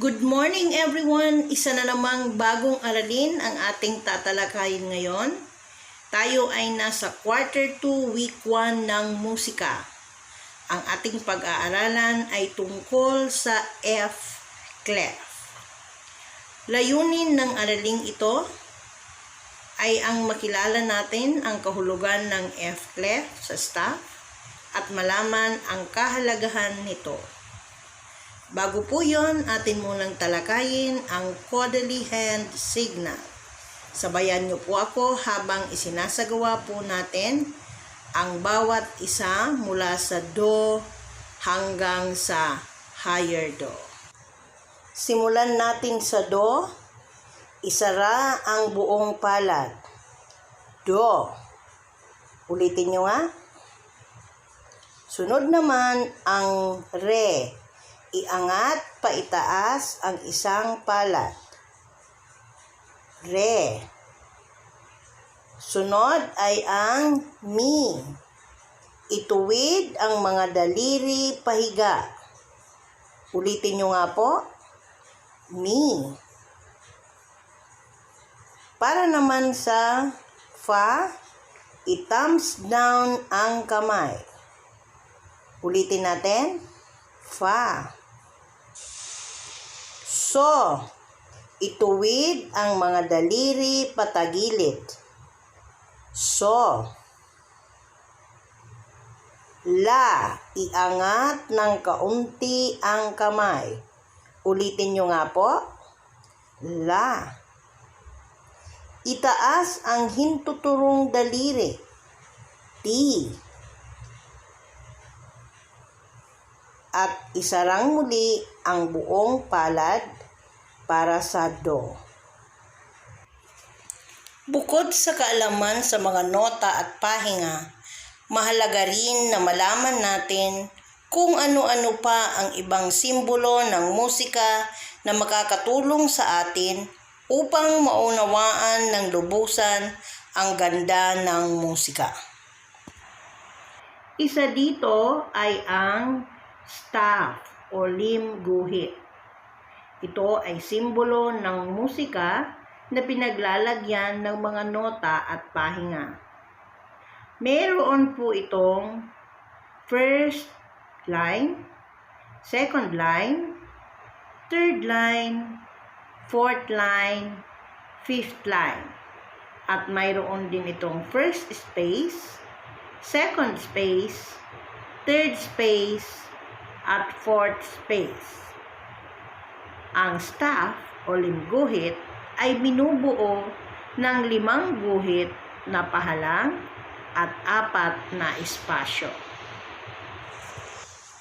Good morning everyone! Isa na namang bagong aralin ang ating tatalakayin ngayon. Tayo ay nasa quarter 2 week 1 ng musika. Ang ating pag-aaralan ay tungkol sa F clef. Layunin ng araling ito ay ang makilala natin ang kahulugan ng F clef sa staff at malaman ang kahalagahan nito. Bago po yon, atin munang talakayin ang Kodali hand signal. Sabayan niyo po ako habang isinasagawa po natin ang bawat isa mula sa Do hanggang sa higher Do. Simulan natin sa Do. Isara ang buong palad. Do. Ulitin niyo nga. Sunod naman ang Re. Iangat paitaas ang isang palad. Re. Sunod ay ang Mi. Ituwid ang mga daliri pahiga. Ulitin nyo nga po. Mi. Para naman sa Fa, i-thumbs down ang kamay. Ulitin natin. Fa. So, ituwid ang mga daliri patagilid. So. La, iangat ng kaunti ang kamay. Ulitin nyo nga po. La. Itaas ang hintuturong daliri. Ti. At isarang muli ang buong palad para sa Do. Bukod sa kaalaman sa mga nota at pahinga, mahalaga rin na malaman natin kung ano-ano pa ang ibang simbolo ng musika na makakatulong sa atin upang maunawaan ng lubusan ang ganda ng musika. Isa dito ay ang staff o limb guhit. Ito ay simbolo ng musika na pinaglalagyan ng mga nota at pahinga. Mayroon po itong first line, second line, third line, fourth line, fifth line. At mayroon din itong first space, second space, third space, at fourth space. Ang staff o limb guhit ay binubuo ng 5 guhit na pahalang at 4 na espasyo.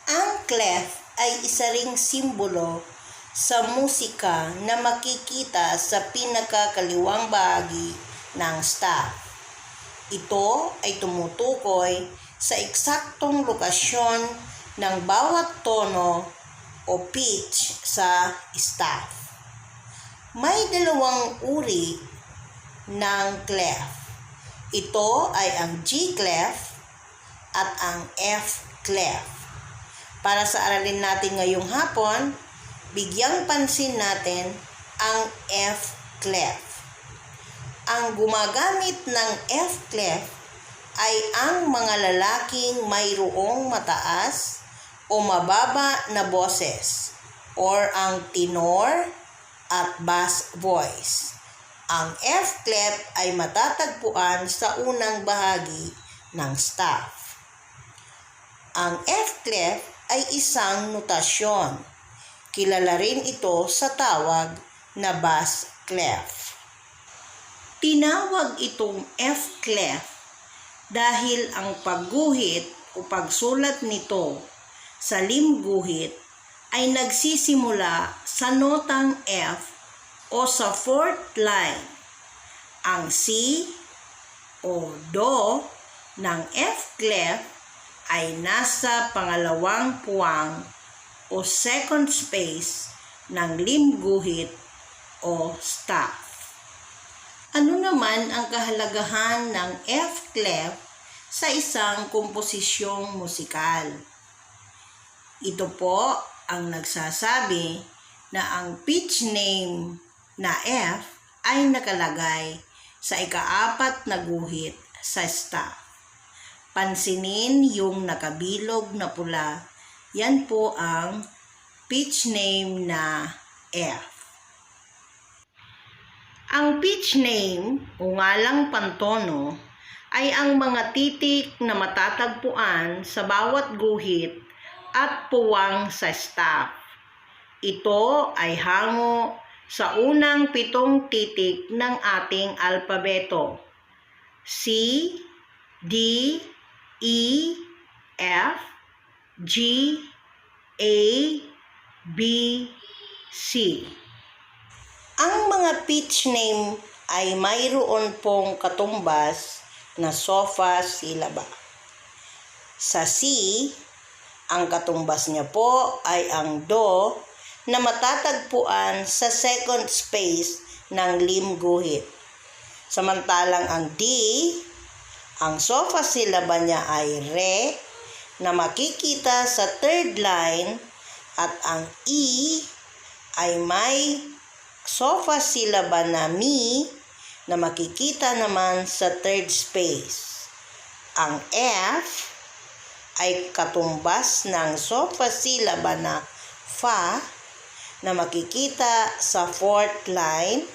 Ang clef ay isa ring simbolo sa musika na makikita sa pinakakaliwang bahagi ng staff. Ito ay tumutukoy sa eksaktong lokasyon ng bawat tono o pitch sa staff. May 2 uri ng clef. Ito ay ang G clef at ang F clef. Para sa aralin natin ngayong hapon, bigyang pansin natin ang F clef. Ang gumagamit ng F clef ay ang mga lalaking mayroong mataas o mababa na boses or ang tenor at bass voice. Ang F clef ay matatagpuan sa unang bahagi ng staff. Ang F clef ay isang notasyon. Kilala rin ito sa tawag na bass clef. Tinawag itong F clef dahil ang pagguhit o pagsulat nito sa limb guhit ay nagsisimula sa notang F o sa fourth line. Ang C o Do ng F clef ay nasa pangalawang puwang o second space ng limb guhit o staff. Ano naman ang kahalagahan ng F clef sa isang komposisyong musikal? Ito po ang nagsasabi na ang pitch name na F ay nakalagay sa ikaapat na guhit sa staff. Pansinin yung nakabilog na pula, yan po ang pitch name na F. Ang pitch name o ngalang pantono ay ang mga titik na matatagpuan sa bawat guhit at puwang sa staff. Ito ay hango sa unang 7 titik ng ating alpabeto: C, D, E, F, G, A, B, C. Ang mga pitch name ay mayroon pong katumbas na sofa silaba. Sa C, ang katumbas niya po ay ang Do na matatagpuan sa second space ng lim guhit. Samantalang ang D, ang sofa silaba niya ay Re na makikita sa third line, at ang E ay may sofa silaba na Mi na makikita naman sa third space. Ang F ay katumbas ng sofa silaba na Fa na makikita sa fourth line,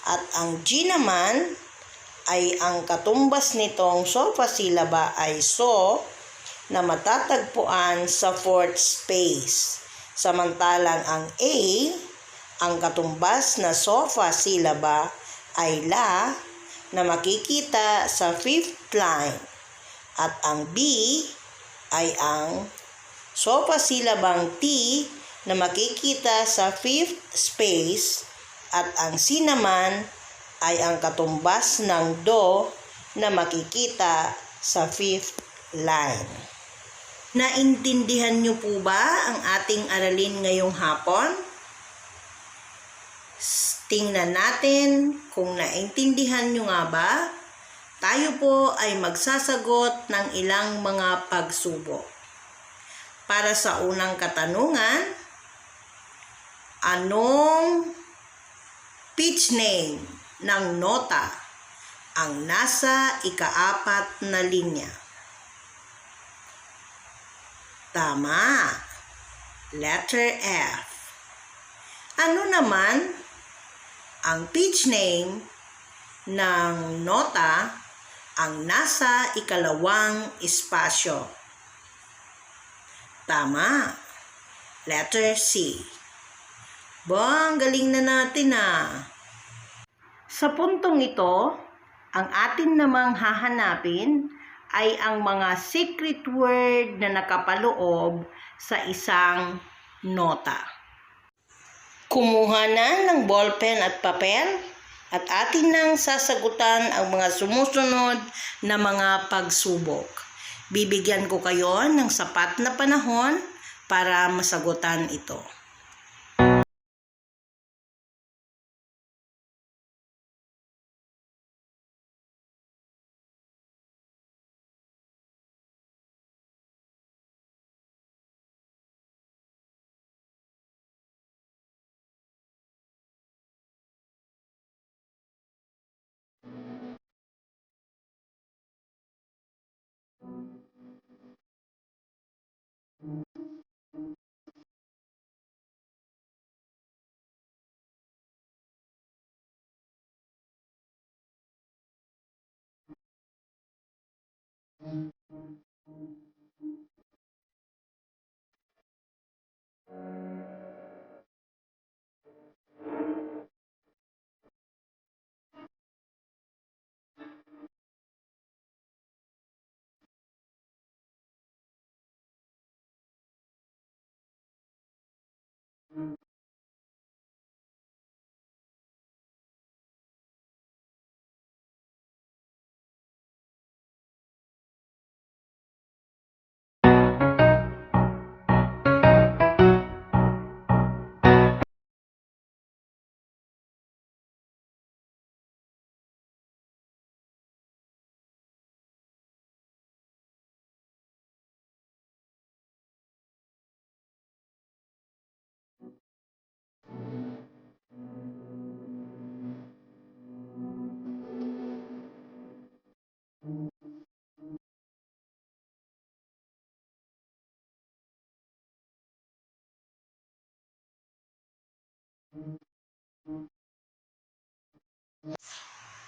at ang G naman ay ang katumbas nitong sofa silaba ay So na matatagpuan sa fourth space. Samantalang ang A, ang katumbas na sofa silaba ay La na makikita sa fifth line, at ang B ay ang sofa silabang T na makikita sa fifth space, at ang C naman ay ang katumbas ng Do na makikita sa fifth line. Naintindihan niyo po ba ang ating aralin ngayong hapon? Tingnan natin kung naintindihan nyo nga ba. Tayo po ay magsasagot ng ilang mga pagsubok. Para sa unang katanungan, anong pitch name ng nota ang nasa ikaapat na linya? Tama, letter F. Ano naman ang pitch name ng nota ang nasa ikalawang espasyo? Tama, letter C. Bang, galing na natin ah. Sa puntong ito, ang atin namang hahanapin ay ang mga secret word na nakapaloob sa isang nota. Kumuha na ng ballpen at papel at atin nang sasagutan ang mga sumusunod na mga pagsubok. Bibigyan ko kayo ng sapat na panahon para masagutan ito.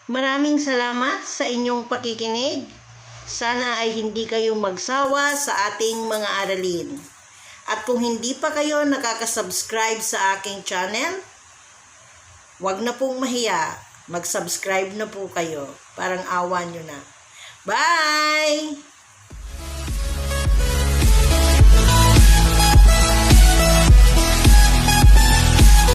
Maraming salamat sa inyong pakikinig. Sana ay hindi kayo magsawa sa ating mga aralin. At kung hindi pa kayo nakaka-subscribe sa aking channel, huwag na pong mahiya. Mag-subscribe na po kayo. Parang awa nyo na. Bye!